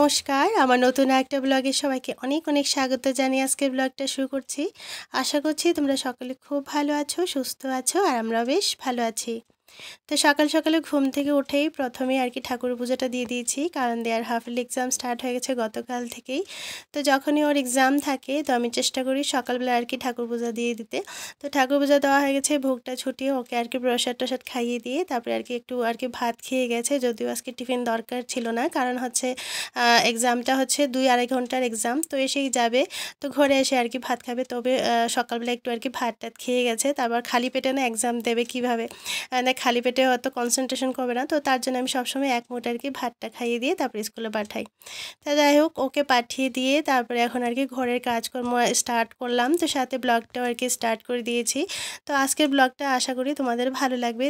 নমস্কার, আমার নতুন একটা ব্লগে সবাইকে অনেক অনেক স্বাগত জানিয়ে আজকের ব্লগটা শুরু করছি। আশা করছি তোমরা সকলে খুব ভালো আছো, সুস্থ আছো, আর আমরাও বেশ ভালো আছি। তো সকাল সকালে ঘুম থেকে উঠেই প্রথমেই আর কি ঠাকুর পূজাটা দিয়ে দিয়েছি, কারণ দেয়ার হাফের এক্সাম স্টার্ট হয়ে গেছে গতকাল থেকেই। তো যখনই ওর এক্সাম থাকে তো আমি চেষ্টা করি সকালবেলা আর কি ঠাকুর পূজা দিয়ে দিতে। তো ঠাকুর পূজা দেওয়া হয়ে গেছে, ভোগটা ছুটিয়ে ওকে আর কি প্রসাদ টসাদ খাইয়ে দিয়ে তারপরে আর কি একটু আর কি ভাত খেয়ে গেছে, যদিও আজকে টিফিন দরকার ছিল না, কারণ হচ্ছে এক্সামটা হচ্ছে 2-2.5 ঘন্টার এক্সাম, তো এসেই যাবে, তো ঘরে এসে আর কি ভাত খাবে। তবে সকালবেলা একটু আর কি ভাত টাত খেয়ে গেছে, তারপর খালি পেটে না এক্সাম দেবে কীভাবে, না খালি পেটে হয়তো কনসেন্ট্রেশন করবে না, তো তার জন্য আমি সবসময় এক মুঠ আর কি ভাতটা খাইয়ে দিয়ে তারপরে স্কুলে পাঠাই। তা যাই হোক, ওকে পাঠিয়ে দিয়ে তারপরে এখন আর কি ঘরের কাজকর্ম স্টার্ট করলাম, তো সাথে ব্লগটাও আর কি স্টার্ট করে দিয়েছি। তো আজকের ব্লগটা আশা করি তোমাদের ভালো লাগবে।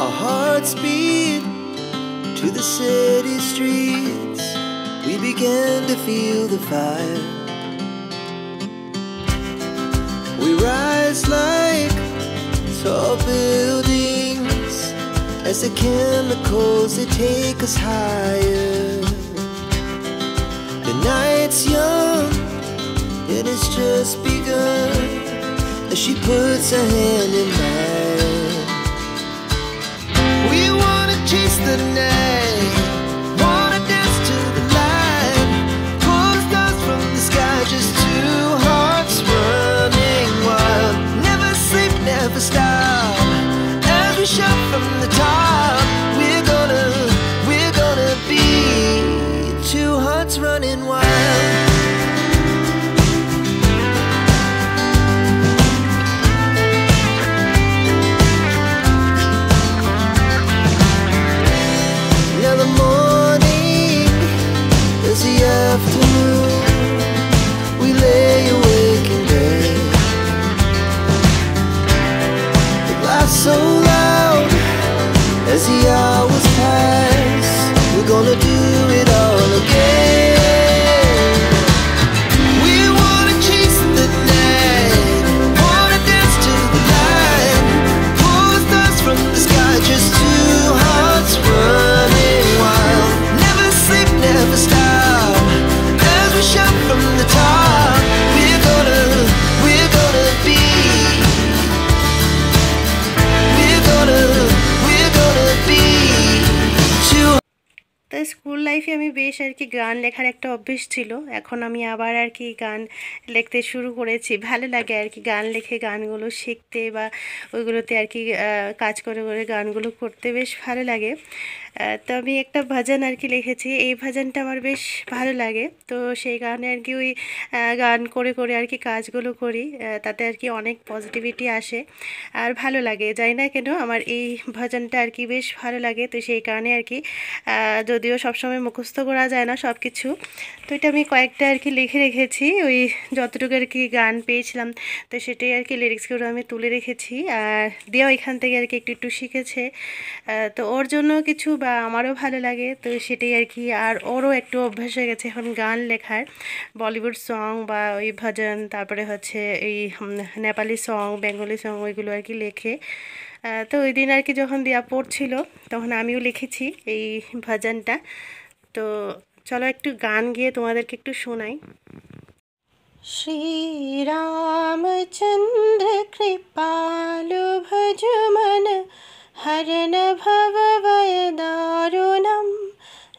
Our hearts beat to the city streets. We began to feel the fire. We rise like tall buildings as the chemicals, they take us higher. The night's young and it's just begun as she puts her hand in mine. We wanna chase the night, wanna dance to the light, pull the stars from the sky, just two hearts running wild. Never sleep, never stop, as we shout from the top. We're gonna be two hearts running wild. Now the morning is the afternoon. We lay awake in bed. The laughs so loud as the hours pass. We're gonna do it all again. We wanna chase the night, wanna dance to the light, pull the stars from the sky, just two hearts running wild. Never sleep, never stop, as we shout from the top. We're gonna be, we're gonna be two. তো school লাইফে আমি বেশ আর কি গান লেখার একটা অভ্যেস ছিল, এখন আমি আবার আর কি গান লিখতে শুরু করেছি। ভালো লাগে আর কি গান লিখে গানগুলো শিখতে বা ওইগুলোতে আর কি কাজ করে করে গানগুলো করতে বেশ ভালো লাগে। তো আমি একটা ভজন আর কি লিখেছি, এই ভজনটা আমার বেশ ভালো লাগে, তো সেই গানে আর কি ওই গান করে করে আর কি কাজগুলো করি, তাতে আর কি অনেক পজিটিভিটি আসে আর ভালো লাগে। জানি না কেন আমার এই ভজনটা আর কি বেশ ভালো লাগে, তো সেই কারণে আর কি যদিও সবসময় মুখস্থ করা যায় না সব কিছু, তো এটা আমি কয়েকটা আর কি লিখে রেখেছি, ওই যতটুকু আর কি গান পেয়েছিলাম তো সেটাই আর কি লিরিক্সগুলো আমি তুলে রেখেছি, আর দিয়েও এখান থেকে আর কি একটু একটু শিখেছে। তো ওর জন্য কিছু বা আমারও ভালো লাগে, তো সেটাই আর কি, আর ওরও একটু অভ্যাস হয়ে গেছে এখন গান লেখার, বলিউড সং বা ওই ভজন, তারপরে হচ্ছে এই নেপালি সং, বেঙ্গলি সং, ওইগুলো আর কি লেখে। তো ওই দিন আর কি যখন দিয়া পড়ছিল তখন আমিও লিখেছি এই ভজনটা। তো চলো একটু গান গিয়ে তোমাদেরকে একটু শোনাই। শ্রীরামচন্দ্র কৃপালু ভজ মন হরণ ভব ভয় দারুণম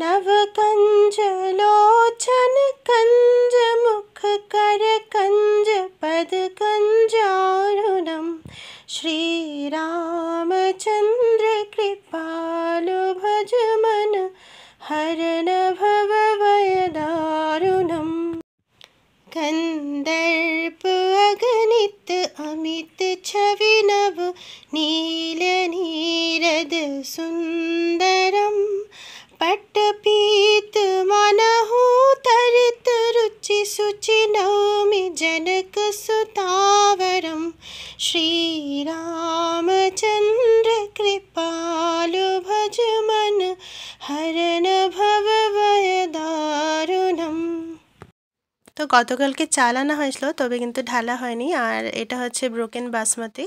নবকঞ্জ লোচন কঞ্জ মুখ কর কঞ্জ পদ কঞ্জারুণম শ্রীরামচন্দ্র কৃপালু ভজ মন হরণ ভব ভয় দারুণম कंदर्प अगणित अमित छवि नव नील नीरद सुंदरम पट्टपीत मनहु तरित रुचि सुचि नौमि जनक सुतावरम श्रीरामचंद्र कृपालु भज मन हरण भव भय दारुणम। तो গতকালকে চাল আনা হয়েছিল, তবে কিন্তু ঢালা হয়নি। আর এটা হচ্ছে ব্রোকেন বাসমতি।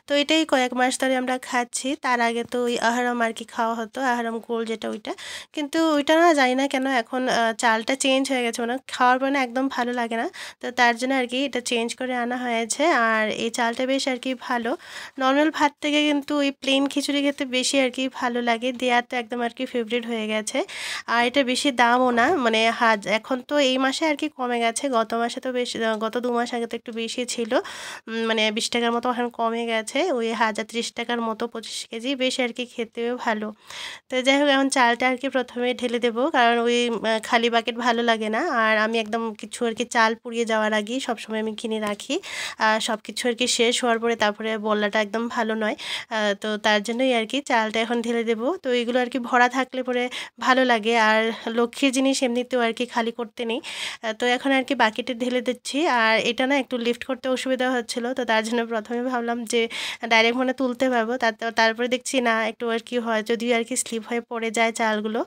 তো এটাই কয়েক মাস ধরে আমরা খাচ্ছি। তার আগে তো ওই আহারাম আর কি খাওয়া হতো, আহারাম গোল্ড যেটা ওইটা। কিন্তু ওইটা না জানি না কেন এখন চালটা চেঞ্জ হয়ে গেছে, মানে খাওয়ার পর না একদম ভালো লাগে না। তো তার জন্য আর কি এটা চেঞ্জ করে আনা হয়েছে। আর এই চালটা বেশ আর কি ভালো, নর্মাল ভাত থেকে কিন্তু ওই প্লেন খিচুড়ি খেতে বেশি আর কি ভালো লাগে। দেয়া তো একদম আর কি ফেভারিট হয়ে গেছে। আর এটা বেশি দামও না, মানে এখন তো এই মাসে আর কি কমে গেছে, গত মাসে তো বেশ, গত 2 মাস আগে তো একটু বেশি ছিল। মানে 20 টাকার মতো এখন কমে গেছে, ওই 1030 টাকার মতো 25 কেজি, বেশ আর কি খেতেও ভালো। তো যাই হোক, এখন চালটা আর কি প্রথমে ঢেলে দেবো, কারণ ওই খালি বাকেট ভালো লাগে না। আর আমি একদম কিছু আর কি চাল পুড়িয়ে যাওয়ার আগেই সবসময় আমি কিনে রাখি। আর সব কিছু আর কি শেষ হওয়ার পরে তারপরে বলাটা একদম ভালো নয়। তো তার জন্যই আর কি চালটা এখন ঢেলে দেবো। তো এইগুলো আর কি ভরা থাকলে পরে ভালো লাগে, আর লক্ষ্মীর জিনিস এমনিতেও আর কি খালি করতে নেই। তো এখন আর কি বাকেটে ঢেলে দিচ্ছি। আর এটা না একটু লিফট করতে অসুবিধা হচ্ছিলো, তো তার জন্য প্রথমে ভাবলাম যে ডাইরেক্ট মনে তুলতে পারবো, তারপরে দেখছি না, একটু আর কি হয়, যদিও আর কি স্লিপ হয়ে পড়ে যায় চালগুলো।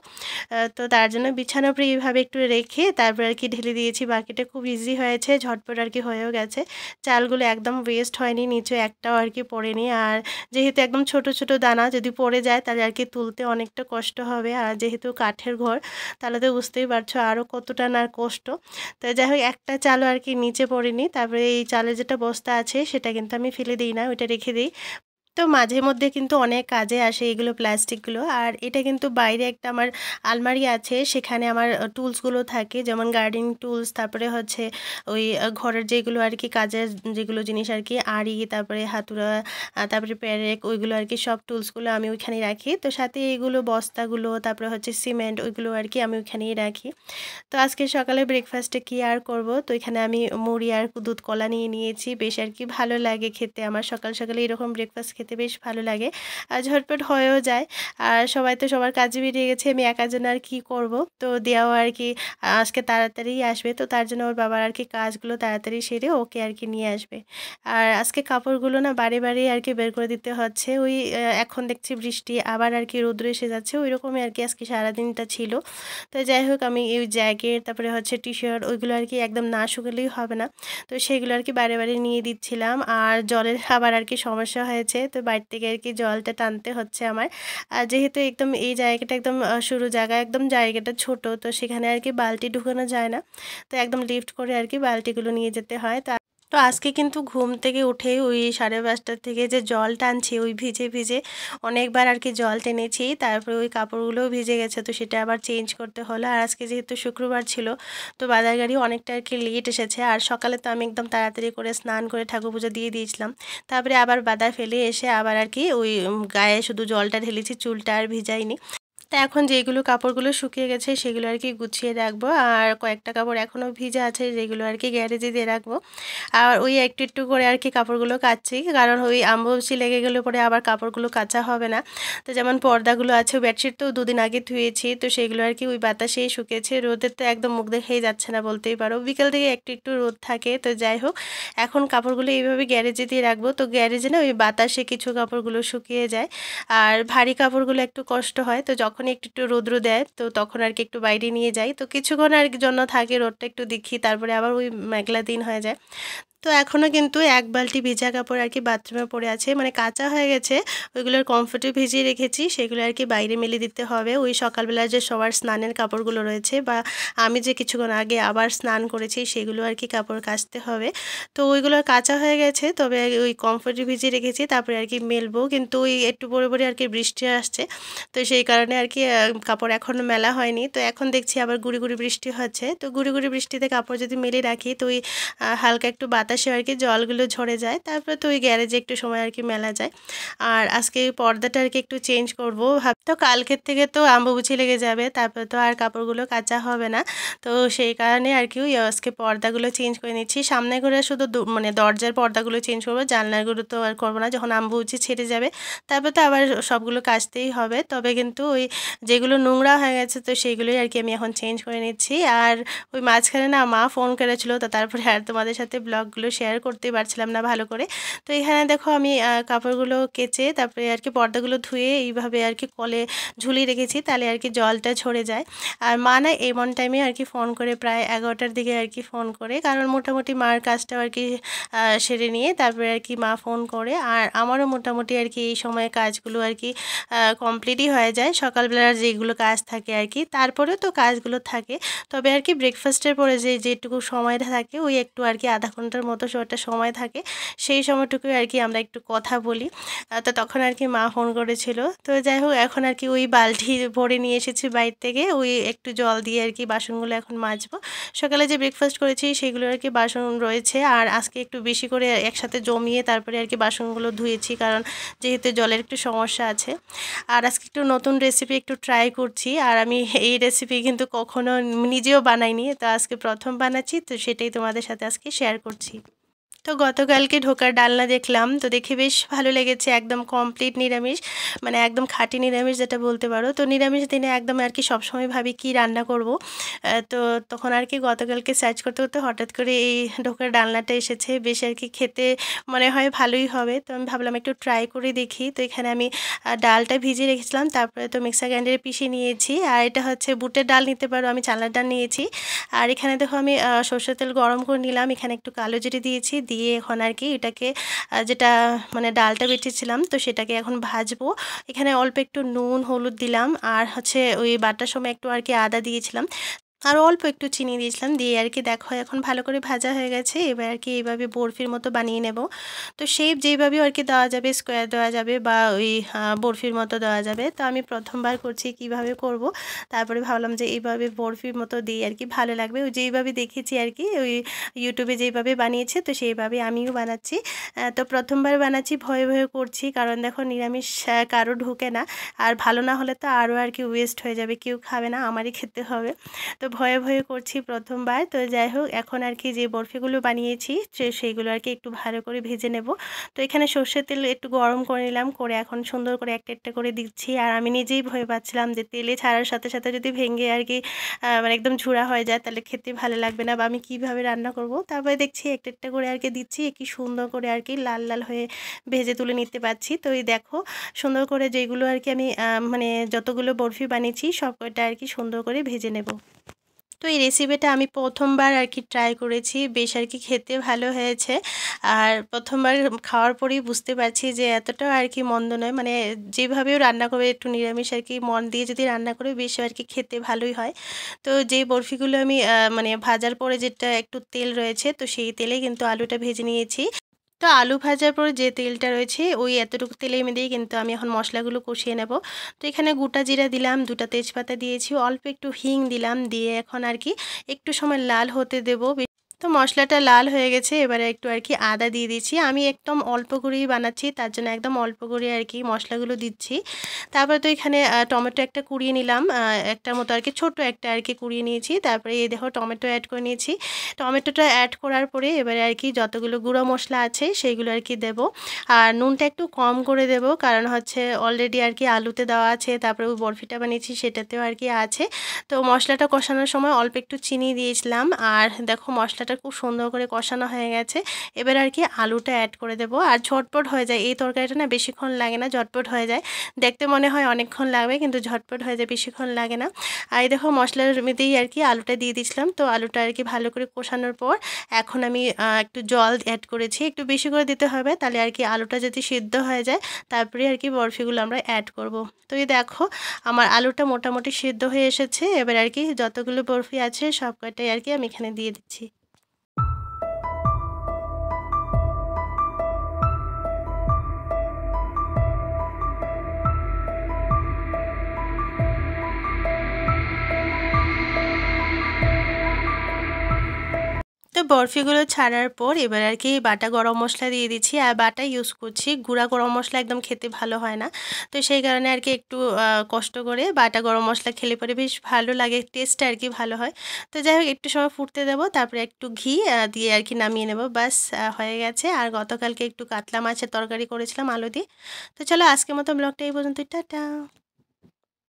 তো তার জন্য বিছানার উপরে এইভাবে একটু রেখে তারপর আর কি ঢেলে দিয়েছি বাকেটে। খুব ইজি হয়েছে, ঝটপট আর কি হয়েও গেছে। চালগুলো একদম ওয়েস্ট হয়নি, নিচে একটাও আর কি পড়েনি। আর যেহেতু একদম ছোট ছোট দানা, যদি পড়ে যায় তাহলে আর কি তুলতে অনেকটা কষ্ট হবে। আর যেহেতু কাঠের ঘর, তাহলে তো বুঝতেই পারছো আরও কতটা না কষ্ট। তো যাই হোক, একটা চালও আর কি নিচে পড়েনি। তারপরে এই চালের যেটা বস্তা আছে সেটা কিন্তু আমি ফেলে দিই না, ওইটা রেখে দিই। তো মাঝে মধ্যে কিন্তু অনেক কাজে আসে এগুলো, প্লাস্টিকগুলো। আর এটা কিন্তু বাইরে একটা আমার আলমারি আছে, সেখানে আমার টুলসগুলো থাকে, যেমন গার্ডেনিং টুলস, তারপরে হচ্ছে ওই ঘরের যেগুলো আর কি কাজের যেগুলো জিনিস আর কি, আড়ি, তারপরে হাতুড়া, তারপরে পেরেক, ওইগুলো আর কি সব টুলসগুলো আমি ওইখানেই রাখি। তো সাথে এইগুলো বস্তাগুলো, তারপরে হচ্ছে সিমেন্ট, ওইগুলো আর কি আমি ওইখানেই রাখি। তো আজকে সকালে ব্রেকফাস্টে কি আর করব, তো এখানে আমি মুড়ি আর দুধ কলা নিয়ে নিয়েছি। বেশ আর কি ভালো লাগে খেতে, আমার সকাল সকালে এরকম ব্রেকফাস্ট খেতে বেশ ভালো লাগে। আর ঝটপট হয়েও যায়। আর সবাই তো সবার কাজে বেরিয়ে গেছে, আমি একার জন্য আর কি করব। তো দেওয়া আর কি আজকে তাড়াতাড়ি আসবে, তো তার জন্য ওর বাবার আর কি কাজগুলো তাড়াতাড়ি সেরে ওকে আর কি নিয়ে আসবে। আর আজকে কাপড়গুলো না বারে বারে আর কি বের করে দিতে হচ্ছে। ওই এখন দেখছি বৃষ্টি, আবার আর কি রৌদ্র এসে যাচ্ছে, ওই রকমই আর কি আজকে সারাদিনটা ছিল। তো যাই হোক, আমি এই জ্যাকেট, তারপরে হচ্ছে টি শার্ট, ওইগুলো আর কি একদম না শুকালেই হবে না। তো সেগুলো আর কি বারে বারে নিয়ে দিচ্ছিলাম। আর জলের আবার আর কি সমস্যা হয়েছে, তো বাইরে থেকে আর কি জলটা টানতে হচ্ছে আমার। আর যেহেতু একদম এই জায়গাটা একদম সরু জায়গা, একদম জায়গাটা ছোট, তো সেখানে আর কি বালতি ঢুকানো যায় না। তো একদম লিফট করে আর কি বালতিগুলো নিয়ে যেতে হয়। তো আজকে কিন্তু ঘুম থেকে উঠেই ওই 5:30 থেকে যে জল টানছি, ওই ভিজে ভিজে অনেকবার আর কি জল টেনেছি। তারপরে ওই কাপড়গুলোও ভিজে গেছে, তো সেটা আবার চেঞ্জ করতে হলো। আর আজকে যেহেতু শুক্রবার ছিল, তো বাজার গাড়ি অনেকটা আর কি লেট এসেছে। আর সকালে তো আমি একদম তাড়াতাড়ি করে স্নান করে ঠাকুর পুজো দিয়ে দিয়েছিলাম। তারপরে আবার বাজার ফেলে এসে আবার আর কি ওই গায়ে শুধু জলটা ঢেলেছি, চুলটা আর ভিজাইনি। তা এখন যেগুলো কাপড়গুলো শুকিয়ে গেছে সেগুলো আর কি গুছিয়ে রাখবো। আর কয়েকটা কাপড় এখনও ভিজা আছে, যেগুলো আর কি গ্যারেজে দিয়ে রাখবো। আর ওই একটু একটু করে আর কি কাপড়গুলো কাচ্ছি, কারণ ওই অমাবস্যা লেগে গেলে পরে আবার কাপড়গুলো কাচা হবে না। তো যেমন পর্দাগুলো আছে, বেডশিট তো 2 দিন আগে ধুয়েছি, তো সেগুলো আর কি ওই বাতাসেই শুকিয়েছে। রোদের তো একদম মুখ দেখেই যাচ্ছে না বলতেই পারো, বিকেল থেকে একটু একটু রোদ থাকে। তো যাই হোক, এখন কাপড়গুলো এইভাবে গ্যারেজে দিয়ে রাখবো। তো গ্যারেজে না ওই বাতাসে কিছু কাপড়গুলো শুকিয়ে যায়। আর ভারী কাপড়গুলো একটু কষ্ট হয়, তো যখনই একটু একটু রোদ্র দেয় তো তখন আর কি একটু বাইরে নিয়ে যাই, তো কিছুক্ষণ আর কি জন্য থাকে, রোদটা একটু দেখি, তারপরে আবার ওই মেঘলা দিন হয়ে যায়। তো এখনও কিন্তু 1 বালতি ভিজা কাপড় আর কি বাথরুমে পড়ে আছে, মানে কাঁচা হয়ে গেছে। ওইগুলোর কমফোর্টে ভিজিয়ে রেখেছি, সেগুলো আর কি বাইরে মেলে দিতে হবে। ওই সকালবেলা যে সবার স্নানের কাপড়গুলো রয়েছে, বা আমি যে কিছুক্ষণ আগে আবার স্নান করেছি, সেগুলো আর কি কাপড় কাচতে হবে। তো ওইগুলো কাঁচা হয়ে গেছে, তবে ওই কমফোর্টে ভিজিয়ে রেখেছি, তারপরে আর কি মেলবো। কিন্তু ওই একটু পরে পরে আর কি বৃষ্টি আসছে, তো সেই কারণে আর কি কাপড় এখনও মেলা হয়নি। তো এখন দেখছি আবার গুড়ি গুড়ি বৃষ্টি হচ্ছে, তো গুড়ি গুড়ি বৃষ্টিতে কাপড় যদি মেলে রাখি, তো ওই হালকা একটু বাতাসে আর কি জলগুলো ঝরে যায়, তারপরে তো ওই গ্যারেজে একটু সময় আর কি মেলা যায়। আর আজকে এই পর্দাটা আর কি একটু চেঞ্জ করবো তো কালকের থেকে তো অমাবস্যা লেগে যাবে, তারপরে তো আর কাপড়গুলো কাচা হবে না। তো সেই কারণে আর কি ওই আজকে পর্দাগুলো চেঞ্জ করে নিচ্ছি। সামনে করে শুধু মানে দরজার পর্দাগুলো চেঞ্জ করবো, জানলাগুলো তো আর করবো না, যখন অমাবস্যা ছেড়ে যাবে তারপর তো আবার সবগুলো কাচতেই হবে। তবে কিন্তু ওই যেগুলো নোংরা হয়ে গেছে, তো সেইগুলোই আর কি আমি এখন চেঞ্জ করে নিচ্ছি। আর ওই মাঝখানে না মা ফোন করেছিল, তো তারপরে আর তোমাদের সাথে ব্লগ ক্লিপগুলো শেয়ার করতে পারছিলাম না ভালো করে। তো এখানে দেখো আমি কাপড়গুলো কেচে তারপরে আর কি পর্দাগুলো ধুয়ে এইভাবে আর কি কলে ঝুলিয়ে রেখেছি, তাহলে আর কি জলটা ঝরে যায়। আর মা না এমন টাইমে আর কি ফোন করে, প্রায় 11টার দিকে আর কি ফোন করে, কারণ মোটামুটি মার কাজটাও আর কি সেরে নিয়ে তারপরে আর কি মা ফোন করে। আর আমারও মোটামুটি আর কি এই সময় কাজগুলো আর কি কমপ্লিটই হয়ে যায়, সকালবেলার যেগুলো কাজ থাকে আর কি, তারপরেও তো কাজগুলো থাকে। তবে আর কি ব্রেকফাস্টের পরে যেটুকু সময়টা থাকে ওই একটু আর কি আধা ঘন্টার মতো একটা সময় থাকে, সেই সময়টুকুই আর কি আমরা একটু কথা বলি। তো তখন আর কি মা ফোন করেছিল। তো যাই হোক এখন আর কি ওই বালতি ভরে নিয়ে এসেছি বাইরে থেকে, ওই একটু জল দিয়ে আর কি বাসনগুলো এখন মাজবো। সকালে যে ব্রেকফাস্ট করেছি সেগুলো আর কি বাসন রয়েছে, আর আজকে একটু বেশি করে একসাথে জমিয়ে তারপরে আর কি বাসনগুলো ধুয়েছি, কারণ যেহেতু জলের একটু সমস্যা আছে। আর আজকে একটু নতুন রেসিপি একটু ট্রাই করছি, আর আমি এই রেসিপি কিন্তু কখনো নিজেও বানাইনি, তো আজকে প্রথম বানাচ্ছি, তো সেটাই তোমাদের সাথে আজকে শেয়ার করছি। তো গতকালকে ঢোকার ডালনা দেখলাম, তো দেখে বেশ ভালো লেগেছে, একদম কমপ্লিট নিরামিষ, মানে একদম খাঁটি নিরামিষ যেটা বলতে পারো। তো নিরামিষ দিনে একদম আর কি সবসময় ভাবি কি রান্না করব, তো তখন আর কি গতকালকে সার্চ করতে করতে হঠাৎ করে এই ঢোকার ডালনাটা এসেছে, বেশ আর কি খেতে মনে হয় ভালোই হবে। তো আমি ভাবলাম একটু ট্রাই করে দেখি। তো এখানে আমি ডালটা ভিজিয়ে রেখেছিলাম, তারপরে তো মিক্সার গ্রাইন্ডারে পিষিয়ে নিয়েছি, আর এটা হচ্ছে বুটের ডাল নিতে পারো, আমি চানার ডাল নিয়েছি। আর এখানে দেখো আমি সরষের তেল গরম করে নিলাম, এখানে একটু কালো জিরে দিয়েছি, দিয়ে এখন আর কি এটাকে যেটা মানে ডালটা বেটেছিলাম তো সেটাকে এখন ভাজবো। এখানে অল্প একটু নুন হলুদ দিলাম, আর হচ্ছে ওই বাটার সময় একটু আর কি আদা দিয়েছিলাম, আর অল্প একটু চিনি দিয়েছিলাম, দিয়ে আর কি দেখো এখন ভালো করে ভাজা হয়ে গেছে। এবার আর কি এইভাবে বরফির মতো বানিয়ে নেব। তো শেপ যেইভাবেও আর কি দেওয়া যাবে, স্কোয়ার দেওয়া যাবে বা ওই বরফির মতো দেওয়া যাবে। তো আমি প্রথমবার করছি, কিভাবে করব, তারপরে ভাবলাম যে এইভাবে বরফির মতো দিই আর কি ভালো লাগবে, ওই যেইভাবে দেখেছি আর কি ওই ইউটিউবে যেইভাবে বানিয়েছে তো সেইভাবে আমিও বানাচ্ছি। তো প্রথমবার বানাচ্ছি, ভয়ে ভয়ে করছি, কারণ দেখো নিরামিষ কারো ঢোকে না, আর ভালো না হলে তো আরও আর কি ওয়েস্ট হয়ে যাবে, কেউ খাবে না, আমারই খেতে হবে। তো ভয়ে ভয়ে করছি প্রথমবার। তো যাই হোক এখন আর কি যে বরফিগুলো বানিয়েছি সেইগুলো আর কি একটু ভালো করে ভেজে নেব। তো এখানে সর্ষের তেল একটু গরম করে নিলাম, করে এখন সুন্দর করে একটা একটা করে দিচ্ছি। আর আমি নিজেই ভয় পাচ্ছিলাম যে তেলে ছাড়ার সাথে সাথে যদি ভেঙে আর কি মানে একদম ঝুড়া হয়ে যায় তাহলে খেতে ভালো লাগবে না, বা আমি কীভাবে রান্না করব। তারপরে দেখছি একটা একটা করে আর কি দিচ্ছি, কি সুন্দর করে আর কি লাল লাল হয়ে ভেজে তুলে নিতে পারছি। তো এই দেখো সুন্দর করে যেগুলো আর কি আমি মানে যতগুলো বরফি বানিয়েছি সব কয়টা আর কি সুন্দর করে ভেজে নেব। তো এই রেসিপিটা আমি প্রথমবার আর কি ট্রাই করেছি, বেশ আর কি খেতে ভালো হয়েছে। আর প্রথমবার খাওয়ার পরেই বুঝতে পারছি যে এতটাও আর কি মন্দ নয়, মানে যেভাবেও রান্না করবে একটু নিরামিষ আর কি মন দিয়ে যদি রান্না করে বেশ আর কি খেতে ভালোই হয়। তো যেই বরফিগুলো আমি মানে ভাজার পরে যেটা একটু তেল রয়েছে তো সেই তেলে কিন্তু আলুটা ভেজে নিয়েছি। তো আলু ভাজার পরে যে তেলটা রয়েছে ওই এতটুকু তেলের মধ্যেই কিন্তু আমি এখন মশলাগুলো কষিয়ে নেব। তো এখানে গোটা জিরা দিলাম, 2টা তেজপাতা দিয়েছি, অল্প একটু হিং দিলাম, দিয়ে এখন আর কি একটু সময় লাল হতে দেব। তো মশলাটা লাল হয়ে গেছে, এবারে একটু আর কি আদা দিয়ে দিচ্ছি, আমি একদম অল্প করেই বানাচ্ছি তার জন্য একদম অল্প করে আর কি মশলাগুলো দিচ্ছি। তারপরে তো এখানে টমেটো একটা কুড়িয়ে নিলাম, একটা মতো আর কি ছোটো একটা আর কি কুড়িয়ে নিয়েছি। তারপরে এই দেখো টমেটো অ্যাড করে নিয়েছি। টমেটোটা অ্যাড করার পরে এবারে আর কি যতগুলো গুঁড়ো মশলা আছে সেইগুলো আর কি দেবো। আর নুনটা একটু কম করে দেব, কারণ হচ্ছে অলরেডি আর কি আলুতে দেওয়া আছে, তারপরে ওই বরফিটা বানিয়েছি সেটাতেও আর কি আছে। তো মশলাটা কষানোর সময় অল্প একটু চিনি দিয়েছিলাম, আর দেখো মশলাটা খুব সুন্দর করে কষানো হয়ে গেছে। এবার আর কি আলুটা অ্যাড করে দেব, আর ঝটপট হয়ে যায় এই তরকারিটা, না বেশিক্ষণ লাগে না, ঝটপট হয়ে যায়। দেখতে মনে হয় অনেকক্ষণ লাগবে কিন্তু ঝটপট হয়ে যায়, বেশিক্ষণ লাগে না। আর এই দেখো মশলার মধ্যেই আর কি আলুটা দিয়ে দিয়েছিলাম। তো আলুটা আর কি ভালো করে কষানোর পর এখন আমি একটু জল অ্যাড করেছি, একটু বেশি করে দিতে হবে, তাহলে আর কি আলুটা যদি সিদ্ধ হয়ে যায় তারপরে আর কি বরফিগুলো আমরা অ্যাড করব। তো এই দেখো আমার আলুটা মোটামুটি সিদ্ধ হয়ে এসেছে, এবার আর কি যতগুলো বরফি আছে সব কয়টাই আর কি আমি এখানে দিয়ে দিচ্ছি। তো বরফিগুলো ছাড়ার পর এবার আর কি বাটা গরম মশলা দিয়ে দিচ্ছি, আর বাটা ইউজ করছি, গুঁড়া গরম মশলা একদম খেতে ভালো হয় না। তো সেই কারণে আর কি একটু কষ্ট করে বাটা গরম মশলা খেলে পরে বেশ ভালো লাগে, টেস্টটা আর কি ভালো হয়। তো যাই হোক একটু সময় ফুটতে দেবো, তারপরে একটু ঘি দিয়ে আর কি নামিয়ে নেব, বাস হয়ে গেছে। আর গতকালকে একটু কাতলা মাছের তরকারি করেছিলাম আলু দিয়ে। তো চলো আজকের মতো ব্লগটা এই পর্যন্ত, টাটা।